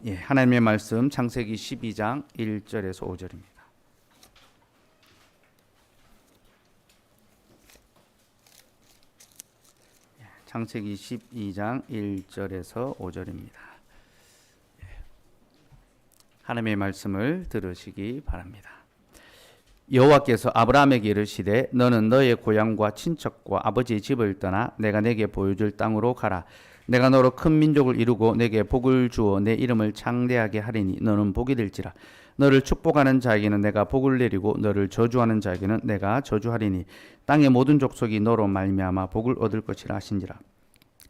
하나님의 말씀 창세기 12장 1절에서 5절입니다. 창세기 12장 1절에서 5절입니다. 하나님의 말씀을 들으시기 바랍니다. 여호와께서 아브라함에게 이르시되 너는 너의 고향과 친척과 아버지의 집을 떠나 내가 내게 보여줄 땅으로 가라. 내가 너로 큰 민족을 이루고 내게 복을 주어 내 이름을 창대하게 하리니 너는 복이 될지라. 너를 축복하는 자에게는 내가 복을 내리고 너를 저주하는 자에게는 내가 저주하리니 땅의 모든 족속이 너로 말미암아 복을 얻을 것이라 하신지라.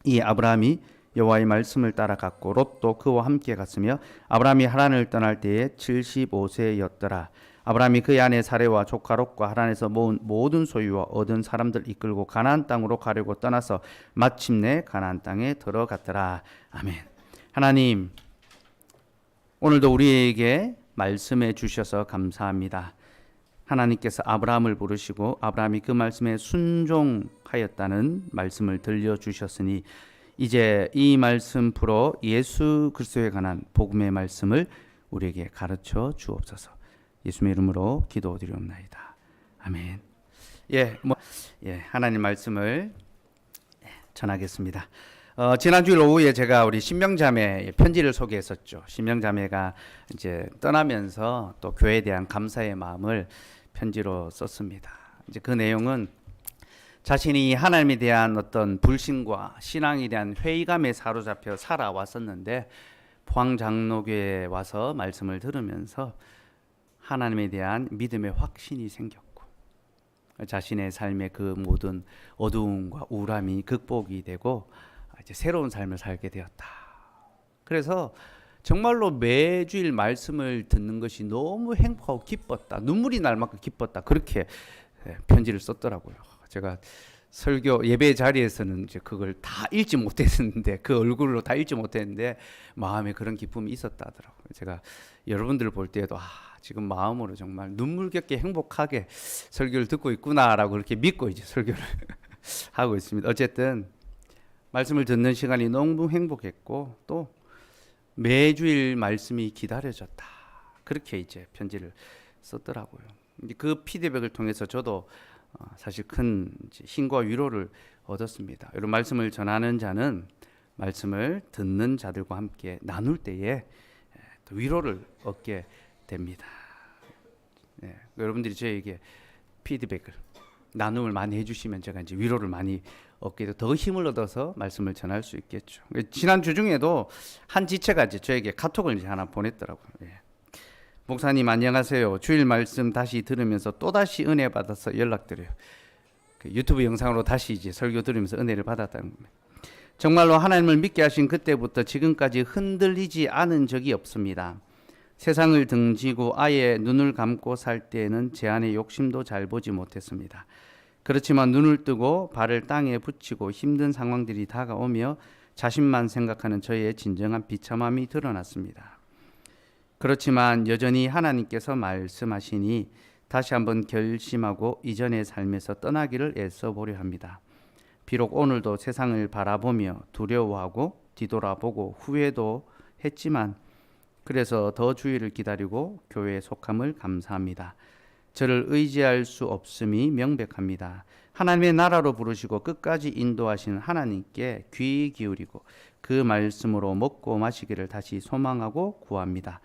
이 아브라함이 여호와의 말씀을 따라갔고 롯도 그와 함께 갔으며 아브라함이 하란을 떠날 때에 75세였더라. 아브라함이 그의 아내 사레와 조카 롯과 하란에서 모은 모든 소유와 얻은 사람들 이끌고 가나안 땅으로 가려고 떠나서 마침내 가나안 땅에 들어갔더라. 아멘. 하나님, 오늘도 우리에게 말씀해 주셔서 감사합니다. 하나님께서 아브라함을 부르시고 아브라함이 그 말씀에 순종하였다는 말씀을 들려주셨으니 이제 이 말씀으로 예수 그리스도에 관한 복음의 말씀을 우리에게 가르쳐 주옵소서. 예수님의 이름으로 기도드리옵나이다. 아멘. 하나님 말씀을 전하겠습니다. 지난주일 오후에 제가 우리 신명자매 편지를 소개했었죠. 신명자매가 이제 떠나면서 또 교회에 대한 감사의 마음을 편지로 썼습니다. 이제 그 내용은 자신이 하나님에 대한 어떤 불신과 신앙에 대한 회의감에 사로잡혀 살아왔었는데 포항 장로교회에 와서 말씀을 들으면서 하나님에 대한 믿음의 확신이 생겼고 자신의 삶의 그 모든 어두움과 우울함이 극복이 되고 이제 새로운 삶을 살게 되었다. 그래서 정말로 매주일 말씀을 듣는 것이 너무 행복하고 기뻤다. 눈물이 날 만큼 기뻤다. 그렇게 편지를 썼더라고요. 제가 설교 예배 자리에서는 이제 그걸 다 읽지 못했는데 그 얼굴로 다 읽지 못했는데 마음에 그런 기쁨이 있었다 하더라고요. 제가 여러분들을 볼 때에도 지금 마음으로 정말 눈물겹게 행복하게 설교를 듣고 있구나라고 그렇게 믿고 이제 설교를 하고 있습니다. 어쨌든 말씀을 듣는 시간이 너무 행복했고 또 매주일 말씀이 기다려졌다. 그렇게 이제 편지를 썼더라고요. 그 피드백을 통해서 저도 사실 큰 힘과 위로를 얻었습니다. 여러분, 말씀을 전하는 자는 말씀을 듣는 자들과 함께 나눌 때에 위로를 얻게 됩니다. 여러분들이 저에게 피드백을 나눔을 많이 해주시면 제가 이제 위로를 많이 얻게 되고 더 힘을 얻어서 말씀을 전할 수 있겠죠. 지난 주 중에도 한 지체가 이제 저에게 카톡을 이제 하나 보냈더라고요. 목사님 안녕하세요. 주일 말씀 다시 들으면서 또 다시 은혜 받아서 연락드려요. 유튜브 영상으로 다시 이제 설교 들으면서 은혜를 받았다는 겁니다. 정말로 하나님을 믿게 하신 그때부터 지금까지 흔들리지 않은 적이 없습니다. 세상을 등지고 아예 눈을 감고 살 때에는 제 안의 욕심도 잘 보지 못했습니다. 그렇지만 눈을 뜨고 발을 땅에 붙이고 힘든 상황들이 다가오며 자신만 생각하는 저의 진정한 비참함이 드러났습니다. 그렇지만 여전히 하나님께서 말씀하시니 다시 한번 결심하고 이전의 삶에서 떠나기를 애써 보려 합니다. 비록 오늘도 세상을 바라보며 두려워하고 뒤돌아보고 후회도 했지만 그래서 더 주의를 기다리고 교회에 속함을 감사합니다. 저를 의지할 수 없음이 명백합니다. 하나님의 나라로 부르시고 끝까지 인도하시는 하나님께 귀 기울이고 그 말씀으로 먹고 마시기를 다시 소망하고 구합니다.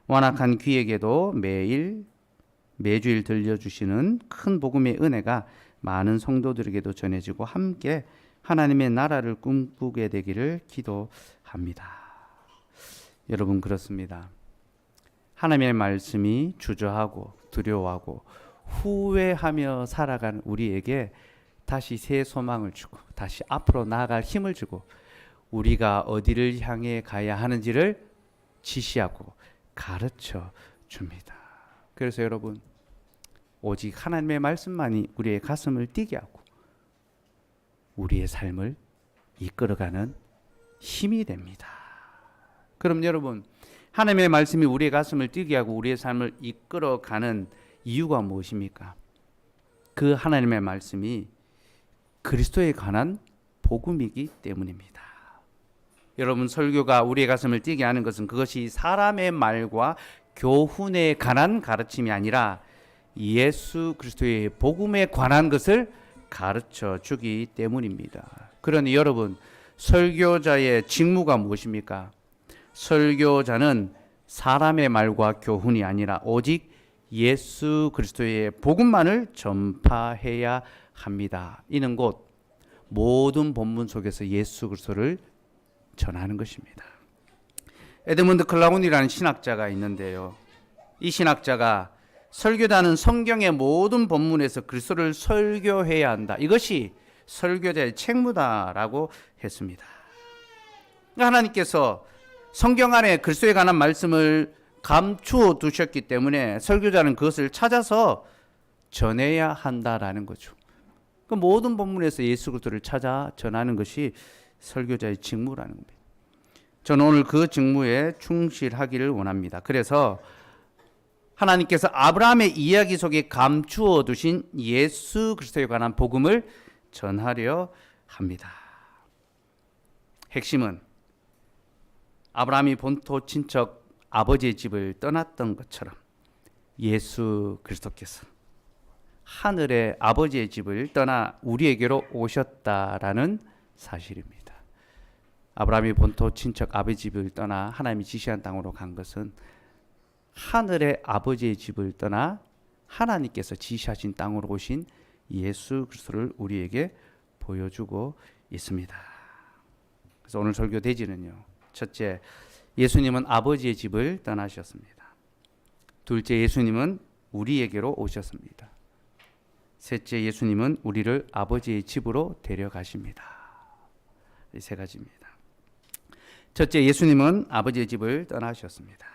완악한 귀에게도 매주일 들려주시는 큰 복음의 은혜가 많은 성도들에게도 전해지고 함께 하나님의 나라를 꿈꾸게 되기를 기도합니다. 여러분, 그렇습니다. 하나님의 말씀이 주저하고 두려워하고 후회하며 살아가는 우리에게 다시 새 소망을 주고 다시 앞으로 나아갈 힘을 주고 우리가 어디를 향해 가야 하는지를 지시하고 가르쳐 줍니다. 그래서 여러분, 오직 하나님의 말씀만이 우리의 가슴을 뛰게 하고 우리의 삶을 이끌어가는 힘이 됩니다. 그럼 여러분, 하나님의 말씀이 우리의 가슴을 뛰게 하고 우리의 삶을 이끌어가는 이유가 무엇입니까? 그 하나님의 말씀이 그리스도에 관한 복음이기 때문입니다. 여러분, 설교가 우리의 가슴을 뛰게 하는 것은 그것이 사람의 말과 교훈에 관한 가르침이 아니라 예수 그리스도의 복음에 관한 것을 가르쳐 주기 때문입니다. 그러니 여러분, 설교자의 직무가 무엇입니까? 설교자는 사람의 말과 교훈이 아니라 오직 예수 그리스도의 복음만을 전파해야 합니다. 이는 곧 모든 본문 속에서 예수 그리스도를 전하는 것입니다. 에드문드 클라운이라는 신학자가 있는데요. 이 신학자가 설교자는 성경의 모든 본문에서 그리스도를 설교해야 한다. 이것이 설교자의 책무다라고 했습니다. 하나님께서 성경 안에 그리스도에 관한 말씀을 감추어 두셨기 때문에 설교자는 그것을 찾아서 전해야 한다라는 거죠. 그 모든 본문에서 예수 그리스도를 찾아 전하는 것이 설교자의 직무라는 겁니다. 저는 오늘 그 직무에 충실하기를 원합니다. 그래서 하나님께서 아브라함의 이야기 속에 감추어 두신 예수 그리스도에 관한 복음을 전하려 합니다. 핵심은 아브라함이 본토 친척 아버지의 집을 떠났던 것처럼 예수 그리스도께서 하늘의 아버지의 집을 떠나 우리에게로 오셨다라는 사실입니다. 아브라함이 본토 친척 아버지 집을 떠나 하나님이 지시한 땅으로 간 것은 하늘의 아버지의 집을 떠나 하나님께서 지시하신 땅으로 오신 예수 그리스도를 우리에게 보여주고 있습니다. 그래서 오늘 설교 대지는요. 첫째, 예수님은 아버지의 집을 떠나셨습니다. 둘째, 예수님은 우리에게로 오셨습니다. 셋째, 예수님은 우리를 아버지의 집으로 데려가십니다. 이 세 가지입니다. 첫째, 예수님은 아버지의 집을 떠나셨습니다.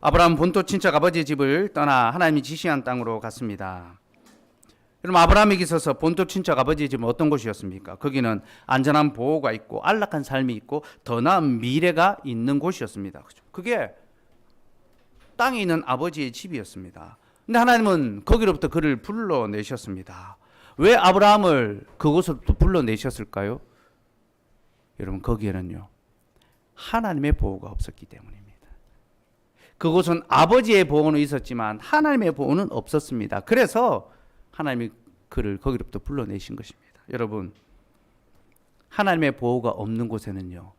아브라함 본토 친척 아버지의 집을 떠나 하나님이 지시한 땅으로 갔습니다. 여러분, 아브라함에게 있어서 본토 친척 아버지의 집은 어떤 곳이었습니까? 거기는 안전한 보호가 있고 안락한 삶이 있고 더 나은 미래가 있는 곳이었습니다. 그게 땅에 있는 아버지의 집이었습니다. 근데 하나님은 거기로부터 그를 불러내셨습니다. 왜 아브라함을 그곳으로부터 불러내셨을까요? 여러분, 거기에는요, 하나님의 보호가 없었기 때문입니다. 그곳은 아버지의 보호는 있었지만 하나님의 보호는 없었습니다. 그래서 하나님이 그를 거기로부터 불러내신 것입니다. 여러분, 하나님의 보호가 없는 곳에는요,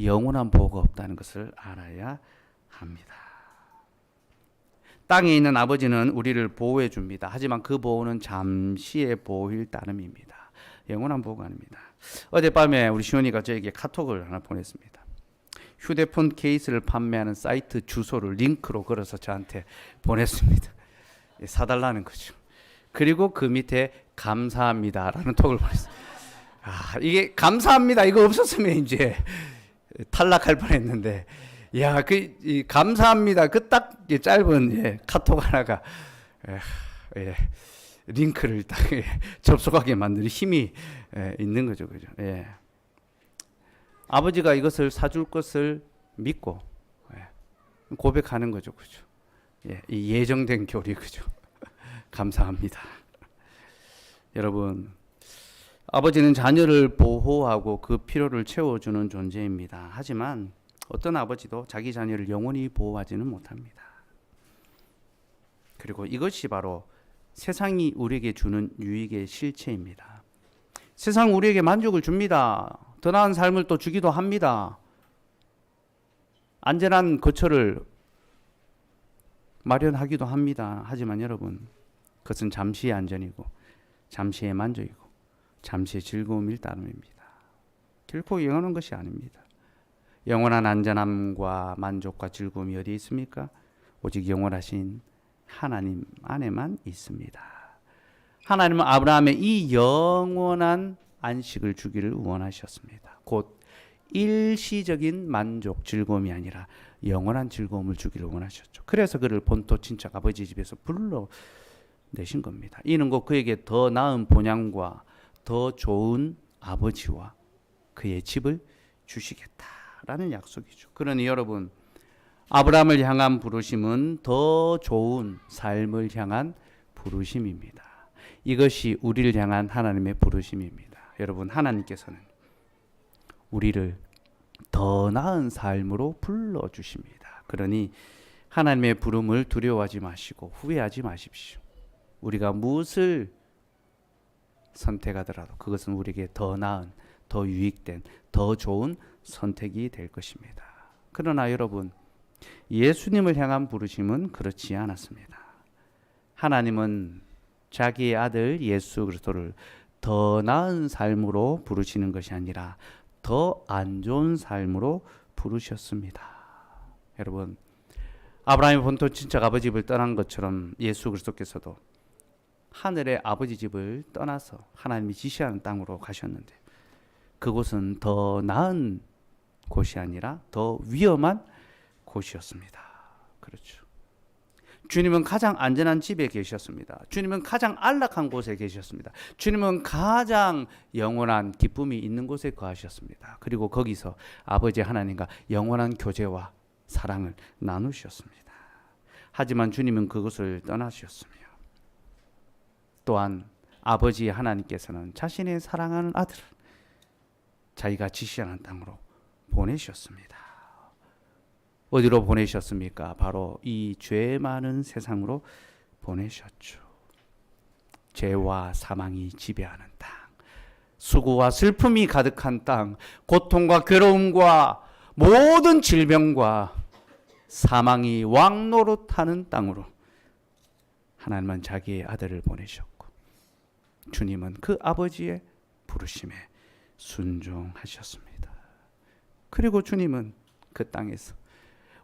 영원한 보호가 없다는 것을 알아야 합니다. 땅에 있는 아버지는 우리를 보호해 줍니다. 하지만 그 보호는 잠시의 보호일 따름입니다. 영원한 보호가 아닙니다. 어젯밤에 우리 시온이가 저에게 카톡을 하나 보냈습니다. 휴대폰 케이스를 판매하는 사이트 주소를 링크로 걸어서 저한테 보냈습니다. 사달라는 거죠. 그리고 그 밑에 감사합니다라는 톡을 보냈어요. 이게 감사합니다 이거 없었으면 이제 탈락할 뻔했는데, 야, 그 감사합니다 그 딱 짧은 카톡 하나가 링크를 딱 접속하게 만드는 힘이 있는 거죠, 그죠? 예. 아버지가 이것을 사줄 것을 믿고 고백하는 거죠, 그죠? 이 예정된 교리, 그죠? 감사합니다. 여러분, 아버지는 자녀를 보호하고 그 필요를 채워주는 존재입니다. 하지만 어떤 아버지도 자기 자녀를 영원히 보호하지는 못합니다. 그리고 이것이 바로 세상이 우리에게 주는 유익의 실체입니다. 세상 우리에게 만족을 줍니다. 더 나은 삶을 또 주기도 합니다. 안전한 거처를 마련하기도 합니다. 하지만 여러분, 그것은 잠시의 안전이고 잠시의 만족이고 잠시의 즐거움일 따름입니다. 결코 영원한 것이 아닙니다. 영원한 안전함과 만족과 즐거움이 어디에 있습니까? 오직 영원하신 하나님 안에만 있습니다. 하나님은 아브라함의 이 영원한 안식을 주기를 원하셨습니다. 곧 일시적인 만족, 즐거움이 아니라 영원한 즐거움을 주기를 원하셨죠. 그래서 그를 본토 친척 아버지 집에서 불러내신 겁니다. 이는 곧 그에게 더 나은 본향과 더 좋은 아버지와 그의 집을 주시겠다라는 약속이죠. 그러니 여러분, 아브라함을 향한 부르심은 더 좋은 삶을 향한 부르심입니다. 이것이 우리를 향한 하나님의 부르심입니다. 여러분, 하나님께서는 우리를 더 더 나은 삶으로 불러주십니다. 그러니 하나님의 부름을 두려워하지 마시고 후회하지 마십시오. 우리가 무엇을 선택하더라도 그것은 우리에게 더 나은, 더 유익된, 더 좋은 선택이 될 것입니다. 그러나 여러분, 예수님을 향한 부르심은 그렇지 않았습니다. 하나님은 자기의 아들 예수 그리스도를 더 나은 삶으로 부르시는 것이 아니라 더 안 좋은 삶으로 부르셨습니다. 여러분, 아브라함이 본토 친척 아버지 집을 떠난 것처럼 예수 그리스도께서도 하늘의 아버지 집을 떠나서 하나님이 지시하는 땅으로 가셨는데 그곳은 더 나은 곳이 아니라 더 위험한 곳이었습니다. 그렇죠. 주님은 가장 안전한 집에 계셨습니다. 주님은 가장 안락한 곳에 계셨습니다. 주님은 가장 영원한 기쁨이 있는 곳에 거하셨습니다. 그리고 거기서 아버지 하나님과 영원한 교제와 사랑을 나누셨습니다. 하지만 주님은 그곳을 떠나셨으며 또한 아버지 하나님께서는 자신의 사랑하는 아들을 자기가 지시하는 땅으로 보내셨습니다. 어디로 보내셨습니까? 바로 이 죄 많은 세상으로 보내셨죠. 죄와 사망이 지배하는 땅, 수고와 슬픔이 가득한 땅, 고통과 괴로움과 모든 질병과 사망이 왕노릇하는 땅으로 하나님은 자기의 아들을 보내셨고 주님은 그 아버지의 부르심에 순종하셨습니다. 그리고 주님은 그 땅에서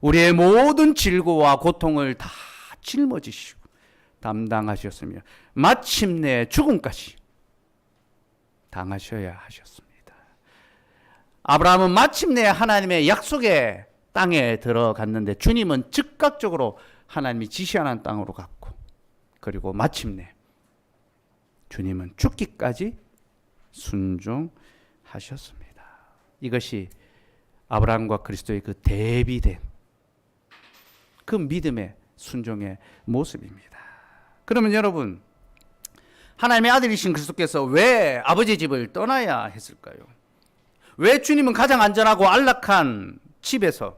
우리의 모든 질고와 고통을 다 짊어지시고 담당하셨으며 마침내 죽음까지 당하셔야 하셨습니다. 아브라함은 마침내 하나님의 약속의 땅에 들어갔는데 주님은 즉각적으로 하나님이 지시하는 땅으로 갔고 그리고 마침내 주님은 죽기까지 순종하셨습니다. 이것이 아브라함과 그리스도의 그 대비된 그 믿음의 순종의 모습입니다. 그러면 여러분, 하나님의 아들이신 그리스도께서 왜 아버지 집을 떠나야 했을까요? 왜 주님은 가장 안전하고 안락한 집에서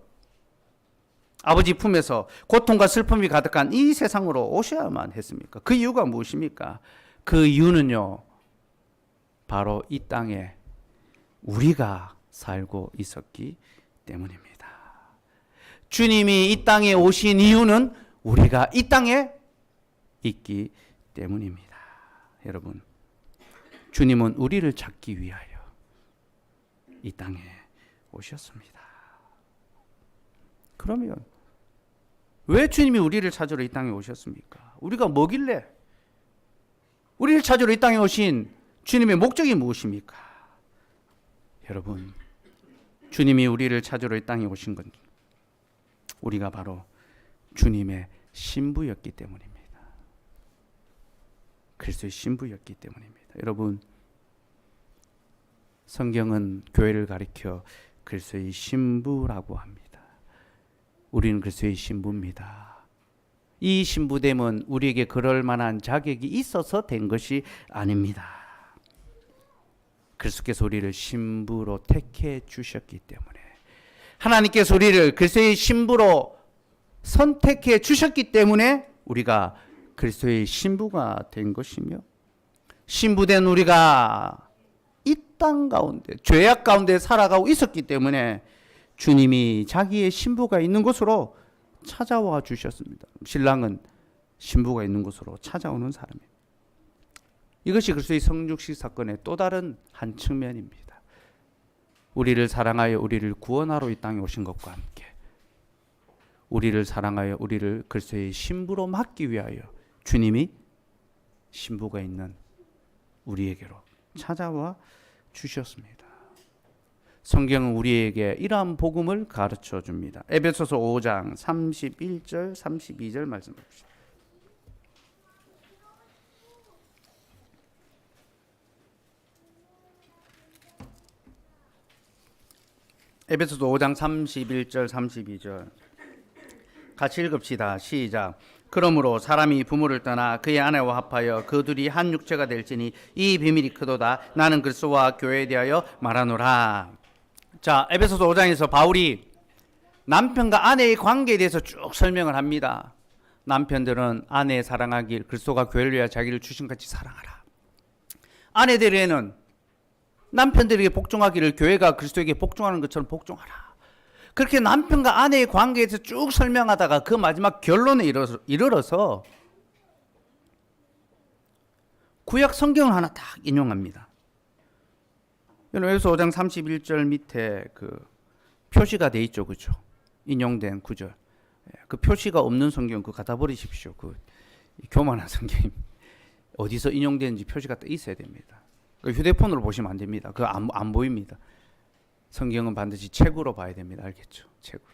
아버지 품에서 고통과 슬픔이 가득한 이 세상으로 오셔야만 했습니까? 그 이유가 무엇입니까? 그 이유는요, 바로 이 땅에 우리가 살고 있었기 때문입니다. 주님이 이 땅에 오신 이유는 우리가 이 땅에 있기 때문입니다. 여러분, 주님은 우리를 찾기 위하여 이 땅에 오셨습니다. 그러면 왜 주님이 우리를 찾으러 이 땅에 오셨습니까? 우리가 뭐길래 우리를 찾으러 이 땅에 오신 주님의 목적이 무엇입니까? 여러분, 주님이 우리를 찾으러 이 땅에 오신 건 우리가 바로 주님의 신부였기 때문입니다. 그리스도의 신부였기 때문입니다. 여러분, 성경은 교회를 가리켜 그리스도의 신부라고 합니다. 우리는 그리스도의 신부입니다. 이 신부됨은 우리에게 그럴 만한 자격이 있어서 된 것이 아닙니다. 그리스도께서 우리를 신부로 택해 주셨기 때문에 하나님께서 우리를 그리스도의 신부로 선택해 주셨기 때문에 우리가 그리스도의 신부가 된 것이며 신부된 우리가 이 땅 가운데 죄악 가운데 살아가고 있었기 때문에 주님이 자기의 신부가 있는 곳으로 찾아와 주셨습니다. 신랑은 신부가 있는 곳으로 찾아오는 사람이에요. 이것이 그리스도의 성육식 사건의 또 다른 한 측면입니다. 우리를 사랑하여 우리를 구원하러 이 땅에 오신 것과 함께 우리를 사랑하여 우리를 그리스도의 신부로 맡기 위하여 주님이 신부가 있는 우리에게로 찾아와 주셨습니다. 성경은 우리에게 이러한 복음을 가르쳐 줍니다. 에베소서 5장 31절 32절 말씀 봅시다. 에베소서 5장 31절 32절 같이 읽읍시다. 시작. 그러므로 사람이 부모를 떠나 그의 아내와 합하여 그 둘이 한 육체가 될지니 이 비밀이 크도다. 나는 그리스도와 교회에 대하여 말하노라. 자, 에베소서 5장에서 바울이 남편과 아내의 관계에 대해서 쭉 설명을 합니다. 남편들은 아내 사랑하길 그리스도가 교회를 위하여 자기를 주신 같이 사랑하라. 아내들에는 남편들에게 복종하기를 교회가 그리스도에게 복종하는 것처럼 복종하라. 그렇게 남편과 아내의 관계에 대해서 쭉 설명하다가 그 마지막 결론에 이르러서 구약 성경을 하나 딱 인용합니다. 에베소 5장 31절 밑에 그 표시가 돼 있죠, 그죠? 인용된 구절. 그 표시가 없는 성경 그거 갖다 버리십시오. 그 교만한 성경 어디서 인용되는지 표시가 떠 있어야 됩니다. 휴대폰으로 보시면 안 됩니다. 그거 안 보입니다. 성경은 반드시 책으로 봐야 됩니다. 알겠죠? 책으로.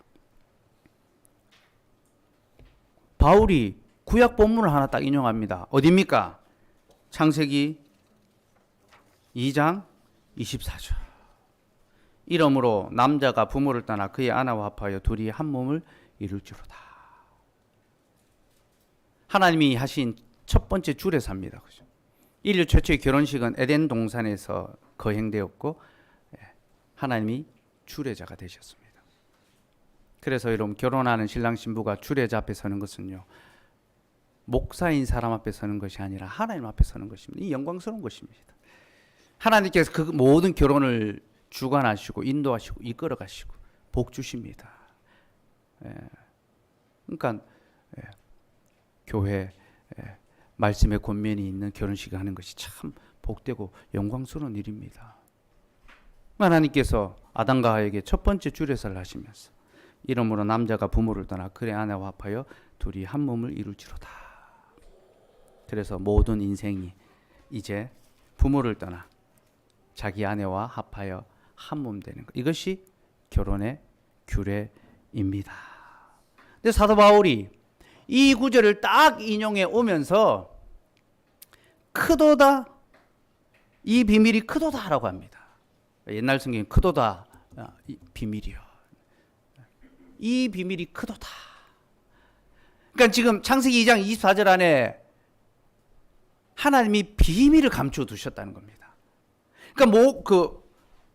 바울이 구약 본문을 하나 딱 인용합니다. 어디입니까? 창세기 2장 24절. 이러므로 남자가 부모를 떠나 그의 아내와 합하여 둘이 한 몸을 이룰지로다. 하나님이 하신 첫 번째 주례사입니다. 그죠? 인류 최초의 결혼식은 에덴 동산에서 거행되었고 하나님이 주례자가 되셨습니다. 그래서 여러분 결혼하는 신랑 신부가 주례자 앞에 서는 것은요, 목사인 사람 앞에 서는 것이 아니라 하나님 앞에 서는 것입니다. 이 영광스러운 것입니다. 하나님께서 그 모든 결혼을 주관하시고 인도하시고 이끌어 가시고 복 주십니다. 그러니까 교회 말씀의 권면이 있는 결혼식을 하는 것이 참 복되고 영광스러운 일입니다. 하나님께서 아담과 하에게 첫 번째 주례사를 하시면서 이러므로 남자가 부모를 떠나 그의 아내와 합하여 둘이 한 몸을 이룰지로다. 그래서 모든 인생이 이제 부모를 떠나 자기 아내와 합하여 한 몸 되는 것. 이것이 결혼의 규례입니다. 근데 사도 바울이 이 구절을 딱 인용해 오면서 크도다, 이 비밀이 크도다라고 합니다. 옛날 성경에 크도다 비밀이요. 이 비밀이 크도다. 그러니까 지금 창세기 2장 24절 안에 하나님이 비밀을 감춰 두셨다는 겁니다. 그러니까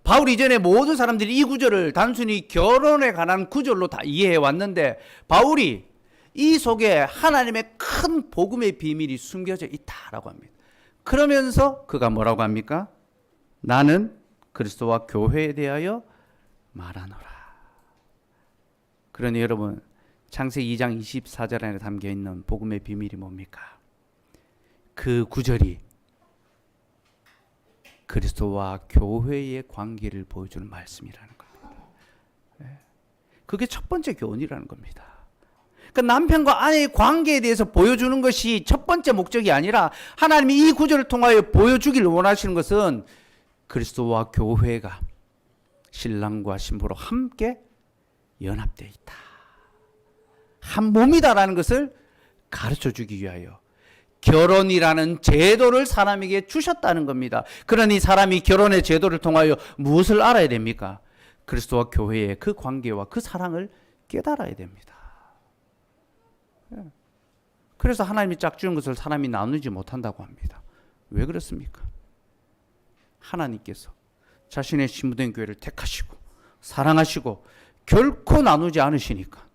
바울 이전에 모든 사람들이 이 구절을 단순히 결혼에 관한 구절로 다 이해해 왔는데 바울이 이 속에 하나님의 큰 복음의 비밀이 숨겨져 있다라고 합니다. 그러면서 그가 뭐라고 합니까? 나는 그리스도와 교회에 대하여 말하노라. 그러니 여러분 창세기 2장 24절 안에 담겨있는 복음의 비밀이 뭡니까? 그 구절이 그리스도와 교회의 관계를 보여주는 말씀이라는 겁니다. 그게 첫 번째 교훈이라는 겁니다. 그러니까 남편과 아내의 관계에 대해서 보여주는 것이 첫 번째 목적이 아니라 하나님이 이 구절을 통하여 보여주기를 원하시는 것은 그리스도와 교회가 신랑과 신부로 함께 연합되어 있다. 한 몸이다라는 것을 가르쳐 주기 위하여 결혼이라는 제도를 사람에게 주셨다는 겁니다. 그러니 사람이 결혼의 제도를 통하여 무엇을 알아야 됩니까? 그리스도와 교회의 그 관계와 그 사랑을 깨달아야 됩니다. 그래서 하나님이 짝지은 것을 사람이 나누지 못한다고 합니다. 왜 그렇습니까? 하나님께서 자신의 신부된 교회를 택하시고 사랑하시고 결코 나누지 않으시니까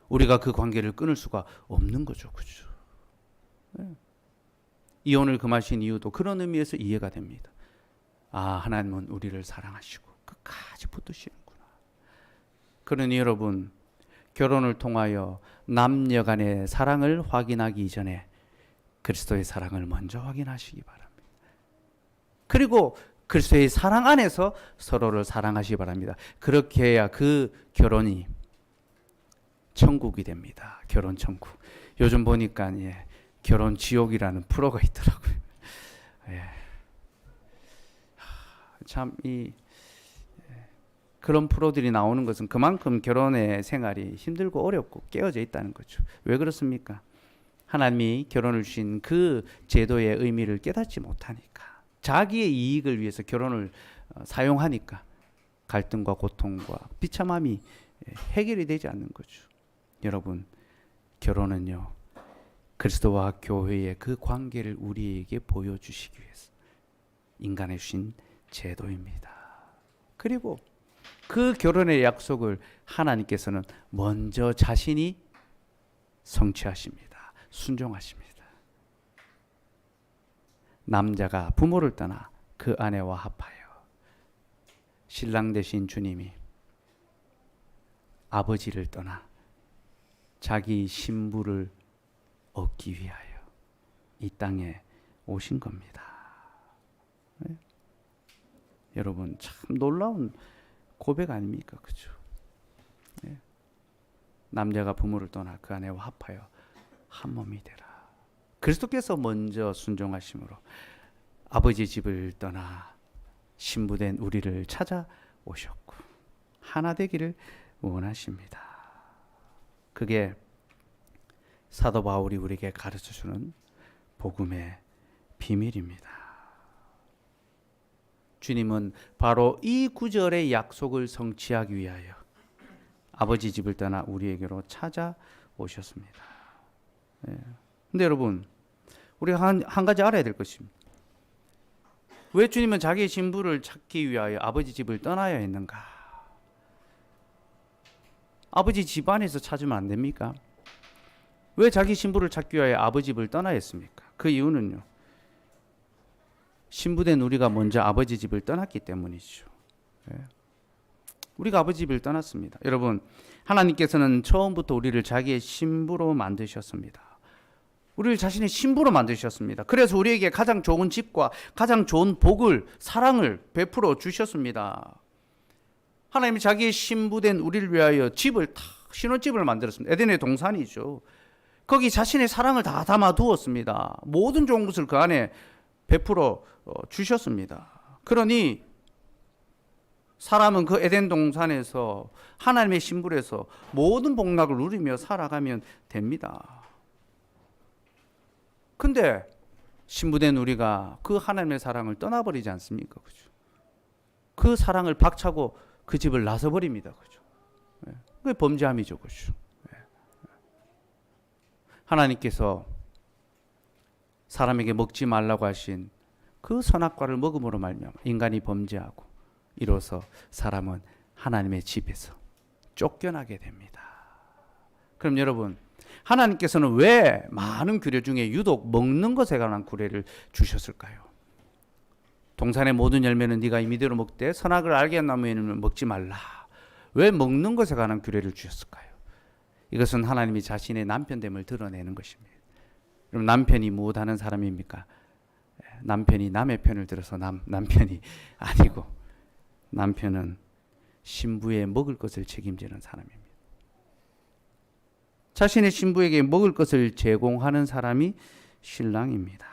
우리가 그 관계를 끊을 수가 없는 거죠. 그죠? 이혼을 금하신 이유도 그런 의미에서 이해가 됩니다. 하나님은 우리를 사랑하시고 끝까지 붙드시는구나. 그러니 여러분 결혼을 통하여 남녀 간의 사랑을 확인하기 이전에 그리스도의 사랑을 먼저 확인하시기 바랍니다. 그리고 그리스도의 사랑 안에서 서로를 사랑하시기 바랍니다. 그렇게 해야 그 결혼이 천국이 됩니다. 결혼 천국. 요즘 보니까 결혼 지옥이라는 프로가 있더라고요. 참 그런 프로들이 나오는 것은 그만큼 결혼의 생활이 힘들고 어렵고 깨어져 있다는 거죠. 왜 그렇습니까? 하나님이 결혼을 주신 그 제도의 의미를 깨닫지 못하니까, 자기의 이익을 위해서 결혼을 사용하니까 갈등과 고통과 비참함이 해결이 되지 않는 거죠. 여러분, 결혼은요, 그리스도와 교회의 그 관계를 우리에게 보여주시기 위해서 인간에 주신 제도입니다. 그리고 그 결혼의 약속을 하나님께서는 먼저 자신이 성취하십니다. 순종하십니다. 남자가 부모를 떠나 그 아내와 합하여 신랑 되신 주님이 아버지를 떠나 자기 신부를 얻기 위하여 이 땅에 오신 겁니다. 네? 여러분 참 놀라운 고백 아닙니까? 그죠? 네. 남자가 부모를 떠나 그 아내와 합하여 한 몸이 되라. 그리스도께서 먼저 순종하심으로 아버지 집을 떠나 신부된 우리를 찾아오셨고 하나 되기를 원하십니다. 그게 사도 바울이 우리에게 가르쳐주는 복음의 비밀입니다. 주님은 바로 이 구절의 약속을 성취하기 위하여 아버지 집을 떠나 우리에게로 찾아오셨습니다. 근데 여러분, 우리가 한 가지 알아야 될 것입니다. 왜 주님은 자기의 신부를 찾기 위하여 아버지 집을 떠나야 했는가? 아버지 집안에서 찾으면 안 됩니까? 왜 자기 신부를 찾기 위하여 아버지 집을 떠나야 했습니까? 그 이유는요, 신부된 우리가 먼저 아버지 집을 떠났기 때문이죠. 우리가 아버지 집을 떠났습니다. 여러분, 하나님께서는 처음부터 우리를 자기의 신부로 만드셨습니다. 우리를 자신의 신부로 만드셨습니다. 그래서 우리에게 가장 좋은 집과 가장 좋은 복을, 사랑을 베풀어 주셨습니다. 하나님이 자기의 신부된 우리를 위하여 집을 신혼집을 만들었습니다. 에덴의 동산이죠. 거기 자신의 사랑을 다 담아 두었습니다. 모든 좋은 것을 그 안에 베풀어 주셨습니다. 그러니 사람은 그 에덴 동산에서 하나님의 신부에서 모든 복락을 누리며 살아가면 됩니다. 근데 신부된 우리가 그 하나님의 사랑을 떠나버리지 않습니까? 그죠? 그 사랑을 박차고 그 집을 나서버립니다. 그죠? 그게 범죄함이죠. 그죠? 하나님께서 사람에게 먹지 말라고 하신 그 선악과를 먹음으로 말미암아 인간이 범죄하고 이로써 사람은 하나님의 집에서 쫓겨나게 됩니다. 그럼 여러분, 하나님께서는 왜 많은 규례 중에 유독 먹는 것에 관한 규례를 주셨을까요? 동산의 모든 열매는 네가 임의대로 먹되 선악을 알게 한 나무에는 먹지 말라. 왜 먹는 것에 관한 규례를 주셨을까요? 이것은 하나님이 자신의 남편됨을 드러내는 것입니다. 그럼 남편이 무엇하는 사람입니까? 남편이 남의 편을 들어서 남편이 아니고 남편은 신부의 먹을 것을 책임지는 사람입니다. 자신의 신부에게 먹을 것을 제공하는 사람이 신랑입니다.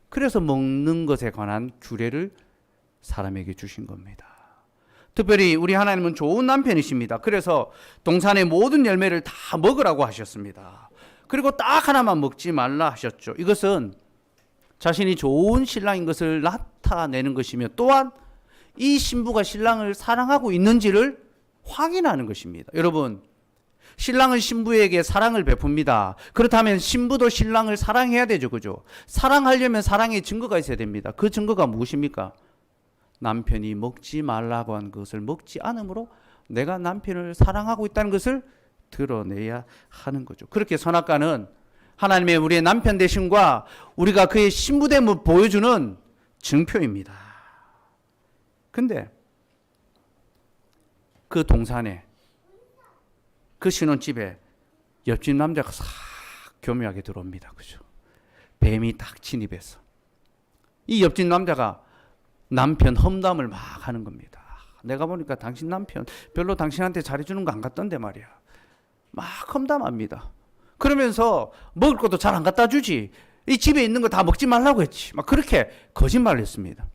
그래서 먹는 것에 관한 규례를 사람에게 주신 겁니다. 특별히 우리 하나님은 좋은 남편이십니다. 그래서 동산의 모든 열매를 다 먹으라고 하셨습니다. 그리고 딱 하나만 먹지 말라 하셨죠. 이것은 자신이 좋은 신랑인 것을 나타내는 것이며 또한 이 신부가 신랑을 사랑하고 있는지를 확인하는 것입니다. 여러분, 신랑은 신부에게 사랑을 베풉니다. 그렇다면 신부도 신랑을 사랑해야 되죠. 그죠? 사랑하려면 사랑의 증거가 있어야 됩니다. 그 증거가 무엇입니까? 남편이 먹지 말라고 한 것을 먹지 않으므로 내가 남편을 사랑하고 있다는 것을 드러내야 하는 거죠. 그렇게 선악과는 하나님의 우리의 남편 되심과 우리가 그의 신부됨을 보여주는 증표입니다. 근데 그 동산에 그 신혼집에 옆집 남자가 싹 교묘하게 들어옵니다. 그죠? 뱀이 딱 침입해서 이 옆집 남자가 남편 험담을 막 하는 겁니다. 내가 보니까 당신 남편 별로 당신한테 잘해주는 거 안 같던데 말이야. 막 험담합니다. 그러면서 먹을 것도 잘 안 갖다 주지. 이 집에 있는 거 다 먹지 말라고 했지. 막 그렇게 거짓말을 했습니다.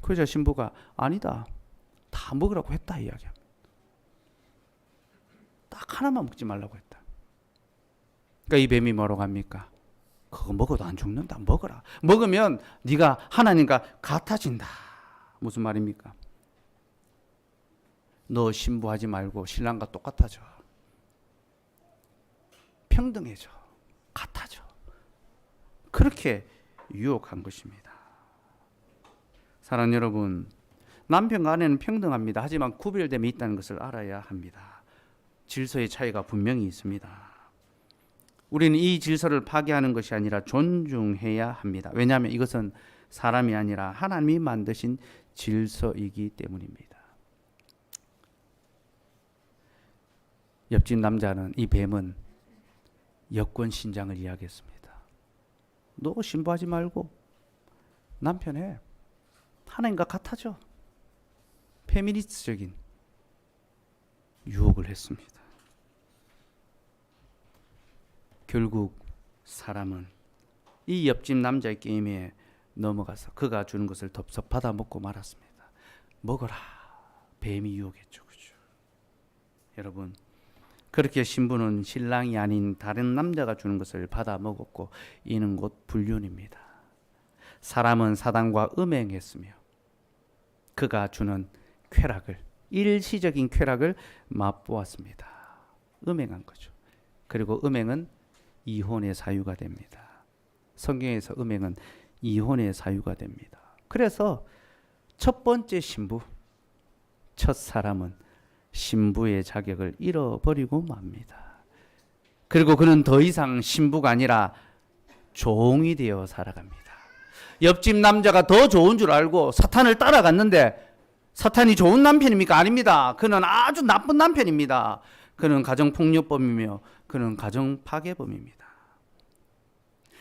그러자 신부가 아니다. 다 먹으라고 했다 이야기합니다. 딱 하나만 먹지 말라고 했다. 그러니까 이 뱀이 뭐라고 합니까? 그거 먹어도 안 죽는다. 먹어라. 먹으면 네가 하나님과 같아진다. 무슨 말입니까? 너 신부하지 말고 신랑과 똑같아져. 평등해져. 같아져. 그렇게 유혹한 것입니다. 사랑하는 여러분, 남편과 아내는 평등합니다. 하지만 구별됨이 있다는 것을 알아야 합니다. 질서의 차이가 분명히 있습니다. 우리는 이 질서를 파괴하는 것이 아니라 존중해야 합니다. 왜냐하면 이것은 사람이 아니라 하나님이 만드신 질서이기 때문입니다. 옆집 남자는, 이 뱀은 여권 신장을 이야기했습니다. 너 신부하지 말고 남편 해. 하나님과 같아져. 페미니스트적인 유혹을 했습니다. 결국 사람은 이 옆집 남자의 게임에 넘어가서 그가 주는 것을 덥석 받아 먹고 말았습니다. 먹어라. 뱀이 유혹했죠. 그죠? 여러분, 그렇게 신부는 신랑이 아닌 다른 남자가 주는 것을 받아 먹었고, 이는 곧 불륜입니다. 사람은 사단과 음행했으며 그가 주는 쾌락을, 일시적인 쾌락을 맛보았습니다. 음행한 거죠. 그리고 음행은 이혼의 사유가 됩니다. 성경에서 음행은 이혼의 사유가 됩니다. 그래서 첫 번째 신부, 첫 사람은 신부의 자격을 잃어버리고 맙니다. 그리고 그는 더 이상 신부가 아니라 종이 되어 살아갑니다. 옆집 남자가 더 좋은 줄 알고 사탄을 따라갔는데, 사탄이 좋은 남편입니까? 아닙니다. 그는 아주 나쁜 남편입니다. 그는 가정폭력범이며 그는 가정파괴범입니다.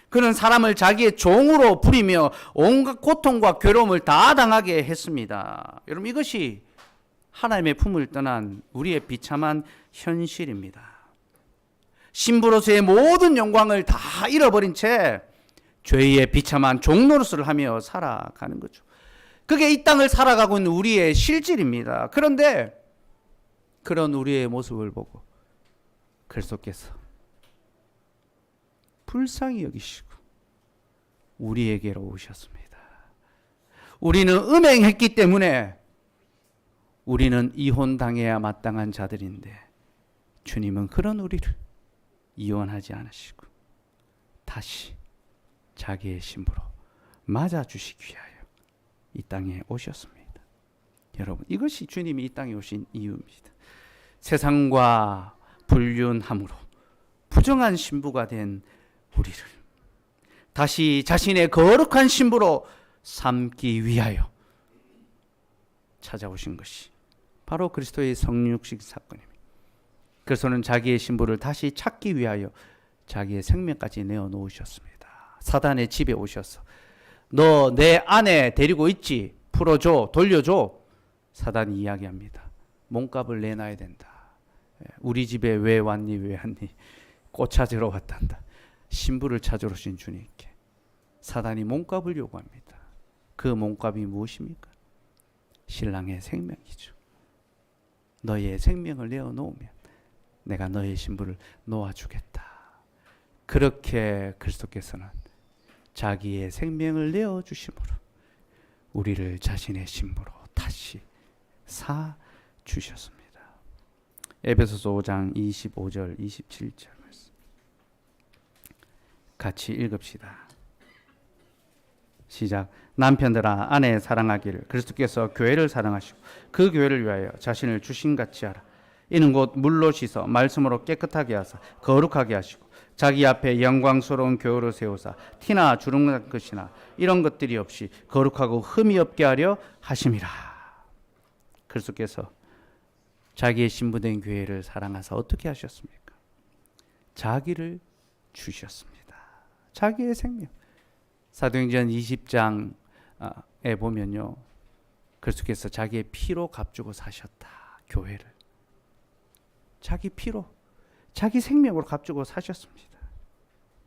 그는 사람을 자기의 종으로 부리며 온갖 고통과 괴로움을 다 당하게 했습니다. 여러분, 이것이 하나님의 품을 떠난 우리의 비참한 현실입니다. 신부로서의 모든 영광을 다 잃어버린 채 죄의 비참한 종노릇을 하며 살아가는 거죠. 그게 이 땅을 살아가고 있는 우리의 실질입니다. 그런데 그런 우리의 모습을 보고 그리스도께서 불쌍히 여기시고 우리에게로 오셨습니다. 우리는 음행했기 때문에 우리는 이혼당해야 마땅한 자들인데, 주님은 그런 우리를 이혼하지 않으시고 다시 자기의 신부로 맞아주시기 위하여 이 땅에 오셨습니다. 여러분, 이것이 주님이 이 땅에 오신 이유입니다. 세상과 불륜함으로 부정한 신부가 된 우리를 다시 자신의 거룩한 신부로 삼기 위하여 찾아오신 것이 바로 그리스도의 성육식 사건입니다. 그래서는 자기의 신부를 다시 찾기 위하여 자기의 생명까지 내어놓으셨습니다. 사단의 집에 오셔서 너 내 아내 데리고 있지? 풀어줘, 돌려줘. 사단이 이야기합니다. 몸값을 내놔야 된다. 우리 집에 왜 왔니? 왜 왔니? 꽃 찾으러 왔단다. 신부를 찾으러 오신 주님께 사단이 몸값을 요구합니다. 그 몸값이 무엇입니까? 신랑의 생명이죠. 너의 생명을 내어놓으면 내가 너의 신부를 놓아주겠다. 그렇게 그리스도께서는 자기의 생명을 내어주심으로 우리를 자신의 신부로 다시 사주셨습니다. 에베소서 5장 25절 27절 말씀 같이 읽읍시다. 시작. 남편들아 아내 사랑하기를 그리스도께서 교회를 사랑하시고 그 교회를 위하여 자신을 주신같이 하라. 이는 곧 물로 씻어 말씀으로 깨끗하게 하사 거룩하게 하시고 자기 앞에 영광스러운 교회로 세우사 티나 주름 같은 것이나 이런 것들이 없이 거룩하고 흠이 없게 하려 하심이라. 그리스도께서 자기의 신부된 교회를 사랑하사 어떻게 하셨습니까? 자기를 주셨습니다. 자기의 생명. 사도행전 20장에 보면요, 그리스도께서 자기의 피로 값주고 사셨다. 교회를 자기 피로, 자기 생명으로 값주고 사셨습니다.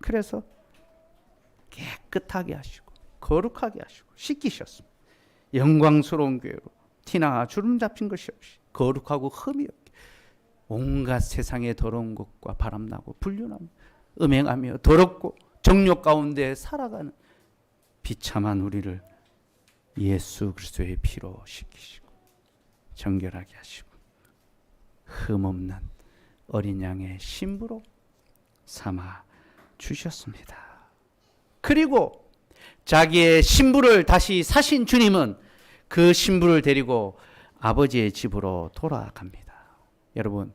그래서 깨끗하게 하시고 거룩하게 하시고 씻기셨습니다. 영광스러운 교회로 티나 주름 잡힌 것이 없이 거룩하고 흠이 없게 온갖 세상의 더러운 것과 바람나고 불륜하며 음행하며 더럽고 정욕 가운데 살아가는 비참한 우리를 예수 그리스도의 피로 씻기시고 정결하게 하시고 흠없는 어린 양의 신부로 삼아 주셨습니다. 그리고 자기의 신부를 다시 사신 주님은 그 신부를 데리고 아버지의 집으로 돌아갑니다. 여러분,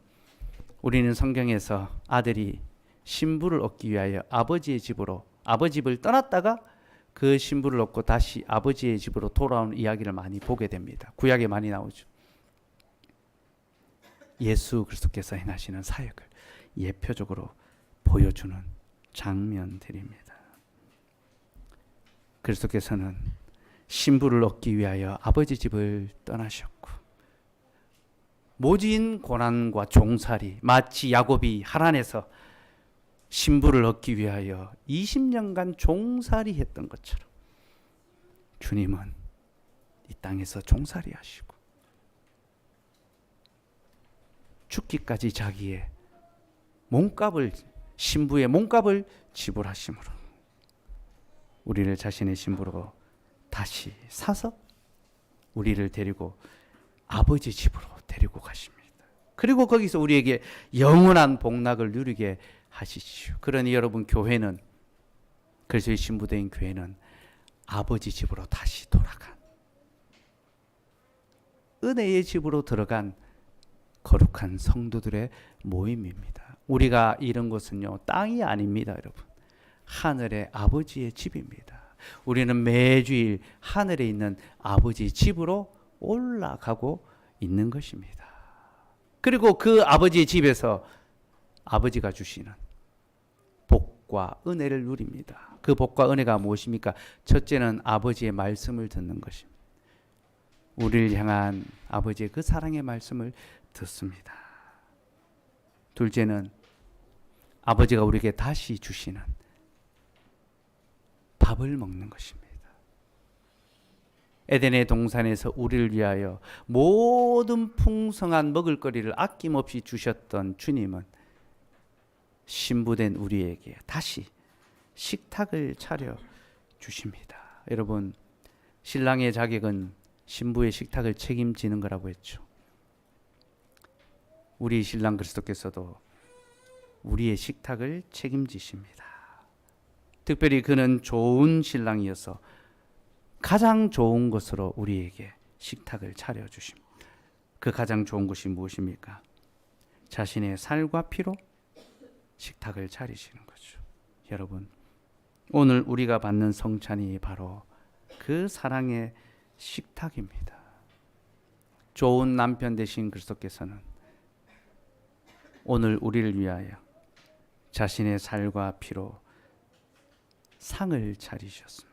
우리는 성경에서 아들이 신부를 얻기 위하여 아버지의 집으로, 아버지 집을 떠났다가 그 신부를 얻고 다시 아버지의 집으로 돌아오는 이야기를 많이 보게 됩니다. 구약에 많이 나오죠. 예수 그리스도께서 행하시는 사역을 예표적으로 보여주는 장면들입니다. 그리스도께서는 신부를 얻기 위하여 아버지 집을 떠나셨고, 모진 고난과 종살이, 마치 야곱이 하란에서 신부를 얻기 위하여 20년간 종살이 했던 것처럼 주님은 이 땅에서 종살이 하시고 죽기까지 자기의 몸값을, 신부의 몸값을 지불하심으로 우리를 자신의 신부로 다시 사서 우리를 데리고 아버지 집으로 데리고 가십니다. 그리고 거기서 우리에게 영원한 복락을 누리게 하시지요. 그러니 여러분, 교회는, 그리스도의 신부된 교회는 아버지 집으로 다시 돌아간, 은혜의 집으로 들어간 거룩한 성도들의 모임입니다. 우리가 이런 곳은요, 땅이 아닙니다, 여러분. 하늘의 아버지의 집입니다. 우리는 매주일 하늘에 있는 아버지 집으로 올라가고 있는 것입니다. 그리고 그 아버지의 집에서 아버지가 주시는 복과 은혜를 누립니다. 그 복과 은혜가 무엇입니까? 첫째는 아버지의 말씀을 듣는 것입니다. 우리를 향한 아버지의 그 사랑의 말씀을 듣습니다. 둘째는 아버지가 우리에게 다시 주시는 밥을 먹는 것입니다. 에덴의 동산에서 우리를 위하여 모든 풍성한 먹을거리를 아낌없이 주셨던 주님은 신부된 우리에게 다시 식탁을 차려 주십니다. 여러분, 신랑의 자격은 신부의 식탁을 책임지는 거라고 했죠. 우리 신랑 그리스도께서도 우리의 식탁을 책임지십니다. 특별히 그는 좋은 신랑이어서 가장 좋은 것으로 우리에게 식탁을 차려주십니다. 그 가장 좋은 것이 무엇입니까? 자신의 살과 피로 식탁을 차리시는 거죠. 여러분, 오늘 우리가 받는 성찬이 바로 그 사랑의 식탁입니다. 좋은 남편 되신 그리스도께서는 오늘 우리를 위하여 자신의 살과 피로 상을 차리셨습니다.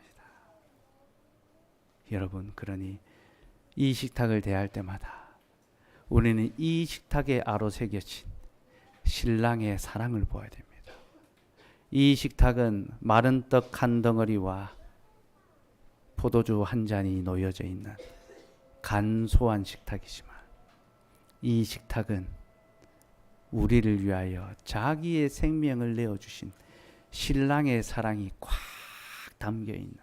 여러분, 그러니 이 식탁을 대할 때마다 우리는 이 식탁에 아로새겨진 신랑의 사랑을 보아야 됩니다. 이 식탁은 마른 떡 한 덩어리와 포도주 한 잔이 놓여져 있는 간소한 식탁이지만, 이 식탁은 우리를 위하여 자기의 생명을 내어주신 신랑의 사랑이 꽉 담겨 있는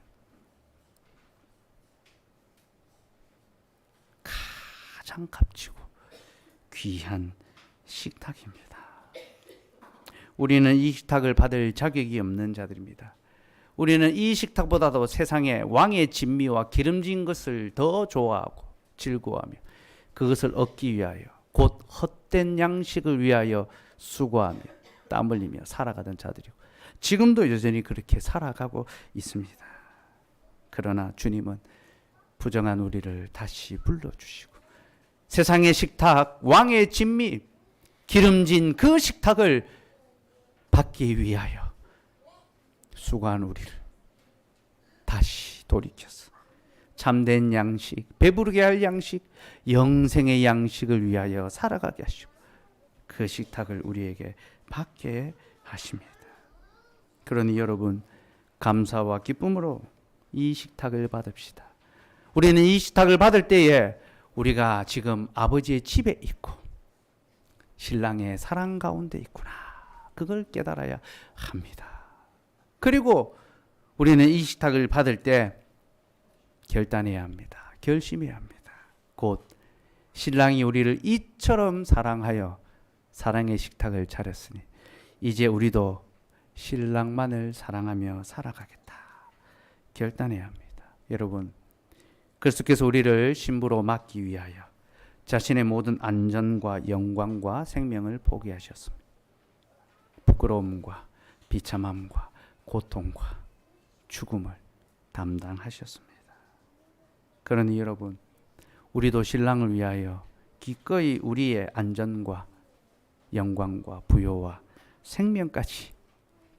가장 값지고 귀한 식탁입니다. 우리는 이 식탁을 받을 자격이 없는 자들입니다. 우리는 이 식탁보다도 세상의 왕의 진미와 기름진 것을 더 좋아하고 즐거워하며 그것을 얻기 위하여, 곧 헛된 양식을 위하여 수고하며 땀 흘리며 살아가던 자들이고, 지금도 여전히 그렇게 살아가고 있습니다. 그러나 주님은 부정한 우리를 다시 불러주시고 세상의 식탁, 왕의 진미, 기름진 그 식탁을 받기 위하여 수고한 우리를 다시 돌이켜서 참된 양식, 배부르게 할 양식, 영생의 양식을 위하여 살아가게 하시고 그 식탁을 우리에게 받게 하십니다. 그러니 여러분, 감사와 기쁨으로 이 식탁을 받읍시다. 우리는 이 식탁을 받을 때에 우리가 지금 아버지의 집에 있고 신랑의 사랑 가운데 있구나, 그걸 깨달아야 합니다. 그리고 우리는 이 식탁을 받을 때 결단해야 합니다. 결심해야 합니다. 곧 신랑이 우리를 이처럼 사랑하여 사랑의 식탁을 차렸으니 이제 우리도 신랑만을 사랑하며 살아가겠다. 결단해야 합니다. 여러분, 그리스도께서 우리를 신부로 맡기 위하여 자신의 모든 안전과 영광과 생명을 포기하셨습니다. 부끄러움과 비참함과 고통과 죽음을 담당하셨습니다. 그러니 여러분, 우리도 신랑을 위하여 기꺼이 우리의 안전과 영광과 부요와 생명까지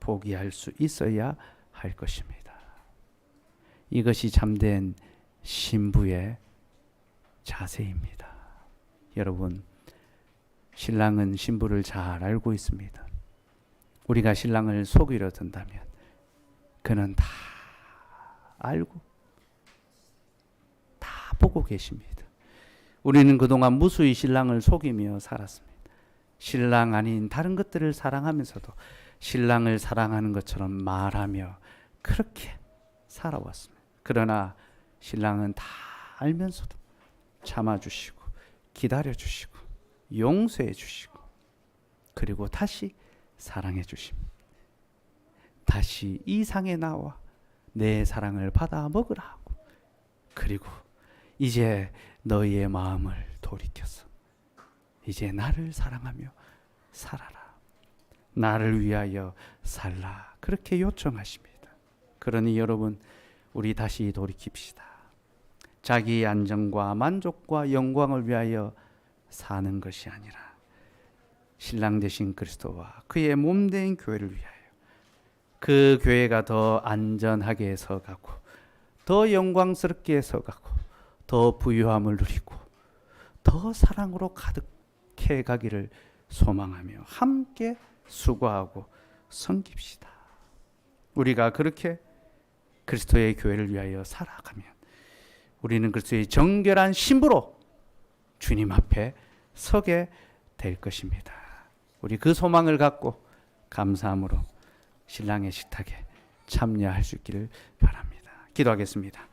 포기할 수 있어야 할 것입니다. 이것이 참된 신부의 자세입니다. 여러분, 신랑은 신부를 잘 알고 있습니다. 우리가 신랑을 속이려 든다면 그는 다 알고 다 보고 계십니다. 우리는 그동안 무수히 신랑을 속이며 살았습니다. 신랑 아닌 다른 것들을 사랑하면서도 신랑을 사랑하는 것처럼 말하며 그렇게 살아왔습니다. 그러나 신랑은 다 알면서도 참아주시고 기다려주시고 용서해주시고 그리고 다시 사랑해주십니다. 다시 이 상에 나와 내 사랑을 받아 먹으라 하고, 그리고 이제 너희의 마음을 돌이켜서 이제 나를 사랑하며 살아라, 나를 위하여 살라, 그렇게 요청하십니다. 그러니 여러분, 우리 다시 돌이킵시다. 자기의 안정과 만족과 영광을 위하여 사는 것이 아니라 신랑 되신 그리스도와 그의 몸된 교회를 위하여, 그 교회가 더 안전하게 서가고 더 영광스럽게 서가고 더 부유함을 누리고 더 사랑으로 가득해 가기를 소망하며 함께 수고하고 섬깁시다. 우리가 그렇게 그리스도의 교회를 위하여 살아가면 우리는 그리스도의 정결한 신부로 주님 앞에 서게 될 것입니다. 우리 그 소망을 갖고 감사함으로 신랑의 식탁에 참여할 수 있기를 바랍니다. 기도하겠습니다.